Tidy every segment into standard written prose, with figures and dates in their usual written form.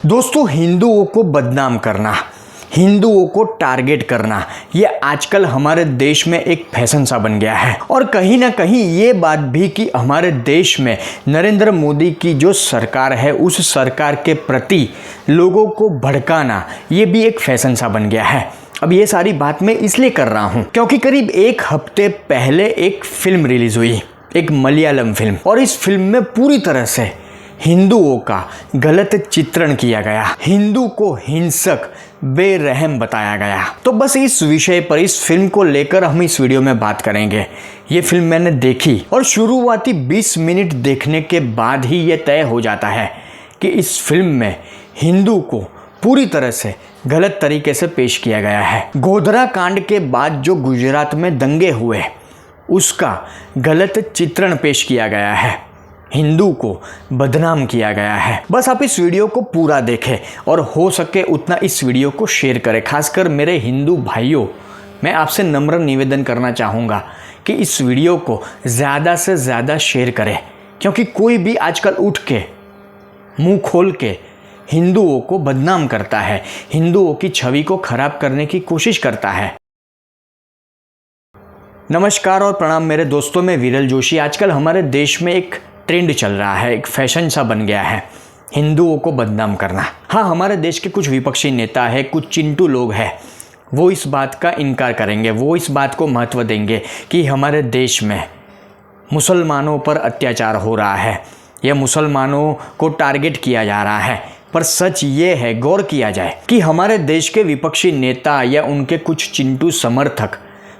दोस्तों, हिंदुओं को बदनाम करना, हिंदुओं को टारगेट करना, ये आजकल हमारे देश में एक फैशन सा बन गया है। और कहीं ना कहीं ये बात भी कि हमारे देश में नरेंद्र मोदी की जो सरकार है, उस सरकार के प्रति लोगों को भड़काना, ये भी एक फैशन सा बन गया है। अब ये सारी बात मैं इसलिए कर रहा हूँ क्योंकि करीब एक हफ्ते पहले एक फिल्म रिलीज हुई, एक मलयालम फिल्म, और इस फिल्म में पूरी तरह से हिंदुओं का गलत चित्रण किया गया, हिंदू को हिंसक, बेरहम बताया गया। तो बस इस विषय पर, इस फिल्म को लेकर हम इस वीडियो में बात करेंगे। ये फिल्म मैंने देखी और शुरुआती 20 मिनट देखने के बाद ही ये तय हो जाता है कि इस फिल्म में हिंदू को पूरी तरह से गलत तरीके से पेश किया गया है। गोधरा कांड के बाद जो गुजरात में दंगे हुए, उसका गलत चित्रण पेश किया गया है, हिंदू को बदनाम किया गया है। बस आप इस वीडियो को पूरा देखें और हो सके उतना इस वीडियो को शेयर करें। खासकर मेरे हिंदू भाइयों, मैं आपसे नम्र निवेदन करना चाहूँगा कि इस वीडियो को ज़्यादा से ज़्यादा शेयर करें, क्योंकि कोई भी आजकल उठ के मुंह खोल के हिंदुओं को बदनाम करता है, हिंदुओं की छवि को खराब करने की कोशिश करता है। नमस्कार और प्रणाम मेरे दोस्तों, मैं विरल जोशी। आजकल हमारे देश में एक ट्रेंड चल रहा है, एक फैशन सा बन गया है, हिंदुओं को बदनाम करना। हाँ, हमारे देश के कुछ विपक्षी नेता है, कुछ चिंटू लोग हैं, वो इस बात का इनकार करेंगे, वो इस बात को महत्व देंगे कि हमारे देश में मुसलमानों पर अत्याचार हो रहा है या मुसलमानों को टारगेट किया जा रहा है। पर सच ये है, गौर किया जाए कि हमारे देश के विपक्षी नेता या उनके कुछ चिंटू समर्थक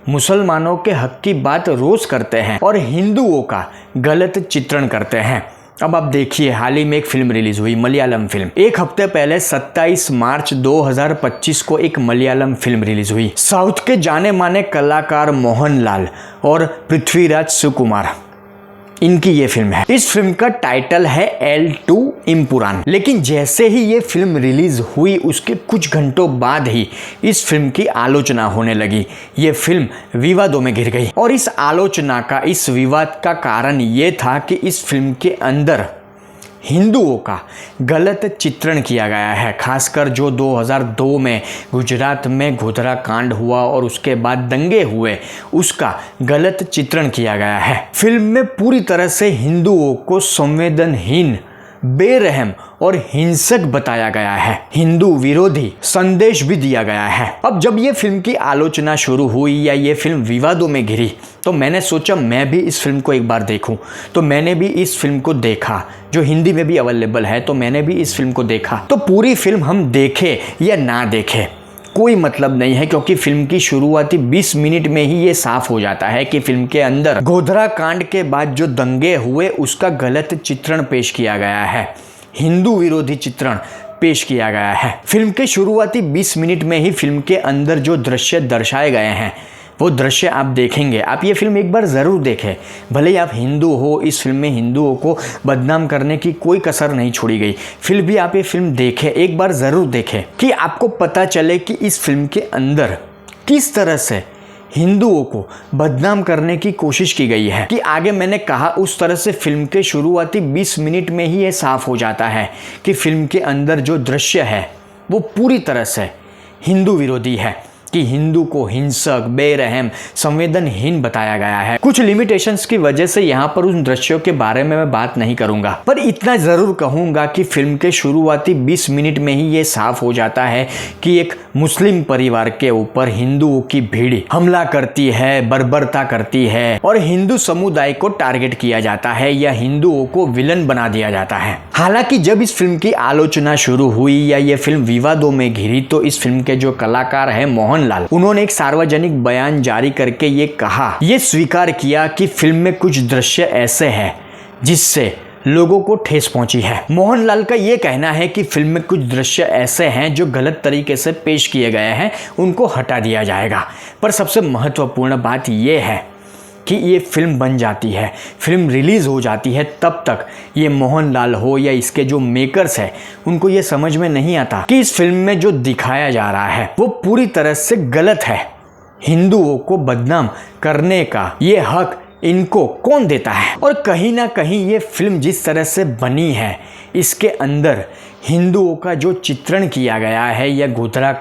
मुसलमानों के हक की बात रोज करते हैं और हिंदुओं का गलत चित्रण करते हैं। अब आप देखिए, हाल ही में एक फिल्म रिलीज हुई, मलयालम फिल्म। एक हफ्ते पहले 27 मार्च 2025 को एक मलयालम फिल्म रिलीज हुई। साउथ के जाने माने कलाकार मोहनलाल और पृथ्वीराज सुकुमार, इनकी ये फिल्म है। इस फिल्म का टाइटल है L2 इम्पुरान। लेकिन जैसे ही ये फिल्म रिलीज हुई, उसके कुछ घंटों बाद ही इस फिल्म की आलोचना होने लगी। ये फिल्म विवादों में घिर गई और इस आलोचना का, इस विवाद का कारण ये था कि इस फिल्म के अंदर हिंदुओं का गलत चित्रण किया गया है। खासकर जो 2002 में गुजरात में गोधरा कांड हुआ और उसके बाद दंगे हुए, उसका गलत चित्रण किया गया है। फिल्म में पूरी तरह से हिंदुओं को संवेदनहीन, बेरहम और हिंसक बताया गया है, हिंदू विरोधी संदेश भी दिया गया है। अब जब ये फिल्म की आलोचना शुरू हुई या ये फिल्म विवादों में घिरी, तो मैंने सोचा मैं भी इस फिल्म को एक बार देखूं। तो मैंने भी इस फिल्म को देखा, जो हिंदी में भी अवेलेबल है, तो मैंने भी इस फिल्म को देखा। तो पूरी फिल्म हम देखे या ना देखे कोई मतलब नहीं है, क्योंकि फिल्म की शुरुआती 20 मिनट में ही ये साफ हो जाता है कि फिल्म के अंदर गोधरा कांड के बाद जो दंगे हुए, उसका गलत चित्रण पेश किया गया है, हिंदू विरोधी चित्रण पेश किया गया है। फिल्म के शुरुआती 20 मिनट में ही फिल्म के अंदर जो दृश्य दर्शाए गए हैं, वो दृश्य आप देखेंगे। आप ये फिल्म एक बार ज़रूर देखें, भले ही आप हिंदू हो। इस फिल्म में हिंदुओं को बदनाम करने की कोई कसर नहीं छोड़ी गई। फिर भी आप ये फिल्म देखें, एक बार ज़रूर देखें, कि आपको पता चले कि इस फिल्म के अंदर किस तरह से हिंदुओं को बदनाम करने की कोशिश की गई है। कि आगे मैंने कहा, उस तरह से फिल्म के शुरुआती 20 मिनट में ही ये साफ हो जाता है कि फिल्म के अंदर जो दृश्य है वो पूरी तरह से हिंदू विरोधी है, कि हिंदू को हिंसक, बेरहम, संवेदनहीन बताया गया है। कुछ लिमिटेशंस की वजह से यहाँ पर उन दृश्यों के बारे में मैं बात नहीं करूंगा, पर इतना जरूर कहूंगा कि फिल्म के शुरुआती 20 मिनट में ही ये साफ हो जाता है कि एक मुस्लिम परिवार के ऊपर हिंदुओं की भीड़ हमला करती है, बर्बरता करती है और हिंदू समुदाय को टारगेट किया जाता है या हिंदुओं को विलन बना दिया जाता है। हालांकि जब इस फिल्म की आलोचना शुरू हुई या ये फिल्म विवादों में घिरी, तो इस फिल्म के जो कलाकार है मोहनलाल, उन्होंने एक सार्वजनिक बयान जारी करके ये कहा, ये स्वीकार किया कि फिल्म में कुछ दृश्य ऐसे हैं जिससे लोगों को ठेस पहुंची है। मोहनलाल का ये कहना है कि फिल्म में कुछ दृश्य ऐसे हैं जो गलत तरीके से पेश किए गए हैं, उनको हटा दिया जाएगा। पर सबसे महत्वपूर्ण बात यह है कि ये फिल्म बन जाती है, फिल्म रिलीज हो जाती है, तब तक ये मोहनलाल हो या इसके जो मेकर्स हैं, उनको ये समझ में नहीं आता कि इस फिल्म में जो दिखाया जा रहा है वो पूरी तरह से गलत है। हिंदुओं को बदनाम करने का ये हक इनको कौन देता है? और कहीं ना कहीं ये फिल्म जिस तरह से बनी है, इसके अंदर हिंदुओं का जो चित्रण किया गया है, या गोधरा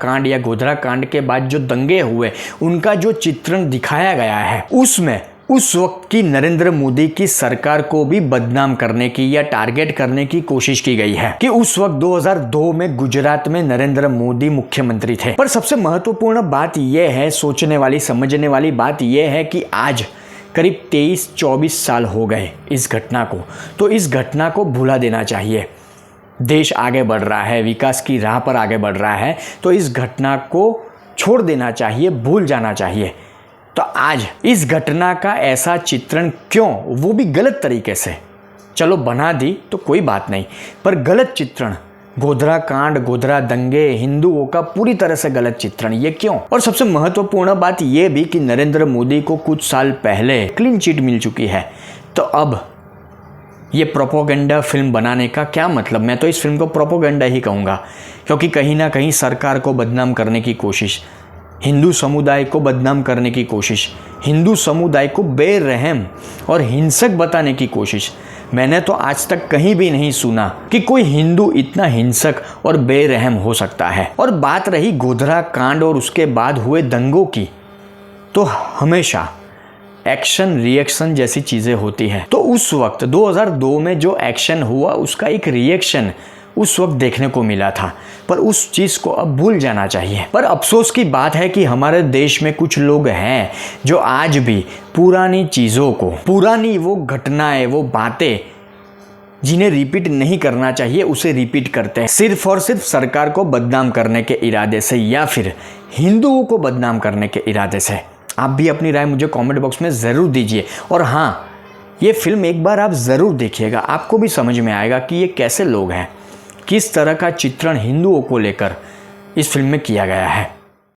कांड के बाद जो दंगे हुए उनका जो चित्रण दिखाया गया है, उसमें उस वक्त की नरेंद्र मोदी की सरकार को भी बदनाम करने की या टारगेट करने की कोशिश की गई है कि उस वक्त 2002 में गुजरात में नरेंद्र मोदी मुख्यमंत्री थे। पर सबसे महत्वपूर्ण बात यह है, सोचने वाली समझने वाली बात यह है कि आज करीब 23-24 साल हो गए इस घटना को, तो इस घटना को भुला देना चाहिए। देश आगे बढ़ रहा है, विकास की राह पर आगे बढ़ रहा है, तो इस घटना को छोड़ देना चाहिए, भूल जाना चाहिए। तो आज इस घटना का ऐसा चित्रण क्यों, वो भी गलत तरीके से, चलो बना दी तो कोई बात नहीं, पर गलत चित्रण, गोधरा कांड, गोधरा दंगे, हिंदुओं का पूरी तरह से गलत चित्रण, ये क्यों? और सबसे महत्वपूर्ण बात यह भी कि नरेंद्र मोदी को कुछ साल पहले क्लीन चिट मिल चुकी है, तो अब ये प्रोपोगेंडा फिल्म बनाने का क्या मतलब? मैं तो इस फिल्म को प्रोपोगेंडा ही कहूँगा, क्योंकि कहीं ना कहीं सरकार को बदनाम करने की कोशिश, हिंदू समुदाय को बदनाम करने की कोशिश, हिंदू समुदाय को बेरहम और हिंसक बताने की कोशिश। मैंने तो आज तक कहीं भी नहीं सुना कि कोई हिंदू इतना हिंसक और बेरहम हो सकता है। और बात रही गोधरा कांड और उसके बाद हुए दंगों की, तो हमेशा एक्शन रिएक्शन जैसी चीज़ें होती हैं। तो उस वक्त 2002 में जो एक्शन हुआ, उसका एक रिएक्शन उस वक्त देखने को मिला था, पर उस चीज़ को अब भूल जाना चाहिए। पर अफसोस की बात है कि हमारे देश में कुछ लोग हैं जो आज भी पुरानी चीज़ों को, पुरानी वो घटनाएं, वो बातें जिन्हें रिपीट नहीं करना चाहिए, उसे रिपीट करते हैं, सिर्फ और सिर्फ सरकार को बदनाम करने के इरादे से या फिर हिंदुओं को बदनाम करने के इरादे से। आप भी अपनी राय मुझे कमेंट बॉक्स में ज़रूर दीजिए। और हाँ, ये फिल्म एक बार आप ज़रूर देखिएगा, आपको भी समझ में आएगा कि ये कैसे लोग हैं, किस तरह का चित्रण हिंदुओं को लेकर इस फिल्म में किया गया है।